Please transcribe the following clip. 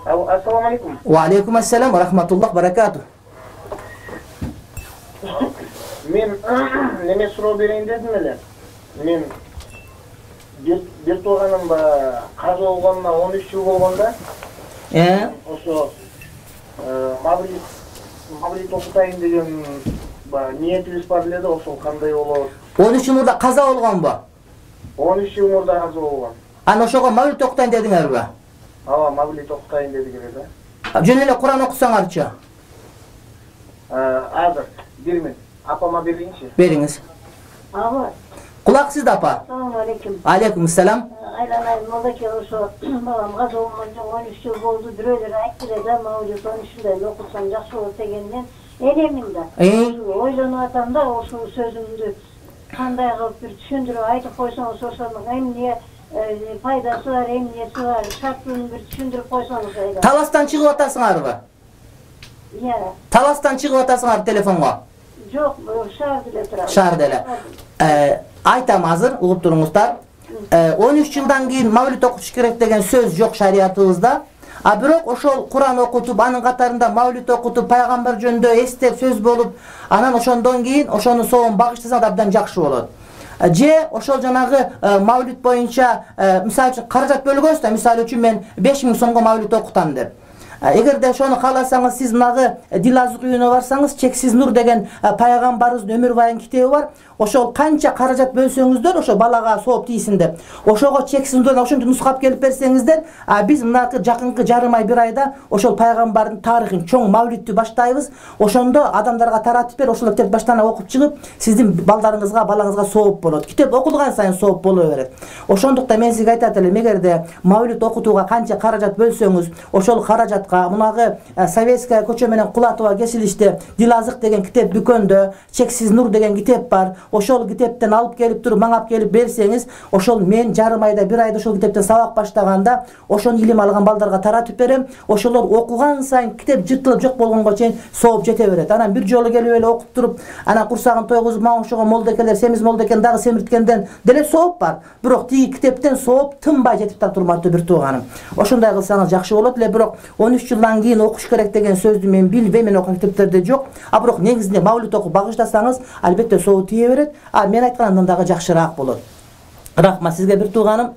Assalamu alaikum. Wa alaikum assalam wa rahmatullah barakatuh. Men neme суроо берейин дедим эле. Мен бир тууганым каза болгонуна 13 жыл болгонда. Ошо мавлид окутайын деген ниетибиз бар эле да, ошол кандай болот? 13 жыл мурда каза болгонбу? 13 жыл мурда каза болгон. Аны ошого мавлид окутайын дедиңерби? Ооба, мавлид окутайын дедик эле да. Жөн эле Куран окусаңарчы. Азыр 1 минут. Апама берейинчи. Бериңиz. Ага. Кулак сизде апа. Assalamu alaikum. Алейкум ассалам. Aylanay Moldaki ошо балам каза болгончо 13 жыл болду. Бирөөлөр айттылар да, мавлид 13 жылда окусам жакшы болот дегенден элемин да. Ойлонуп атам да, ошол сөзүмдү кандай кылып бир түшүндүрүп айтып койсоңуз, ошонун эмне пайдасы бар, эмнеси бар, шартын бир түшүндүрүп койсоңуз айда. Таластан чыгып атасыңарбы? Таластан чыгып атасыңар телефонго? Жок, шаарда эле турам. Шаарда эле. Айтам азыр, угуп туруңуздар. 13 жылдан кийин мавлид окутуш керек деген сөз жок шариятыбызда. А бирок ошол Куран окутуп, анын катарында мавлид окутуп, пайгамбар жөнүндө эстеп сөз болуп, анан ошондон кийин ошону соон багыштасаң да абдан жакшы болот. Же ошол жанагы мавлид боюнча мисалы үчүн каражат бөлгөнсүз да, мисалы үчүн мен 5000 сомго мавлид окутам деп. Эгерде ошону кааласаңыз, сиз мынагы Дилазык үйүнө барсаңыз, Чексиз нур деген пайгамбарыбыздын өмүр байын китеби бар. Ошол канча каражат бөлсөңүздөр, ошо балага сооп тийсин деп. Ошого Чексиз нурдан ошончо нускап келип берсеңиздер, биз мынакы жакынкы жарым ай, бир айда ошол пайгамбардын тарыхын, чоң мавлидти баштайбыз. Ошондо адамдарга таратып бер, ошол китеп баштан окуп чыгып, сиздин балдарыңызга, балаңызга сооп болот. Китеп окулган сайын сооп боло берет. Ошондуктан мен сизге айтат элем, эгерде мавлид окутууга канча каражат бөлсөңүз, ошол каражатка мунагы Советская көчө менен Кулатова кесилиште Дилазык деген китеп дүкөндө, Чексиз нур деген китеп бар. Ошол китептен алып келип туруп, маңап келип берсеңиз, ошол мен жарым айда, бир айда ошол китептен сабак баштаганда, ошону илим алган балдарга таратып берем. Ошолор окуган сайын китеп жыртылып жок болгонго чейин сооп жете берет. Анан бир жолу келип эле окуп туруп, анан курсагын тойгузуп, мага ошого молдекелер, семиз молдекен дагы семирткенден деле сооп бар. Бирок тиги китептен сооп тынбай жетип турмактуу бир тууганым. Ошондой кылсаңыз жакшы болот эле, бирок 13 жылдан кийин окуш керек деген сөздү мен билбейм, мен окуган китептерде жок. А бирок негизинде мавлид окуп багыштасаңыз, албетте соо тие берет. Мен айтканымдан дагы жакшыраак болот. Рахмат сизге бир тууганым.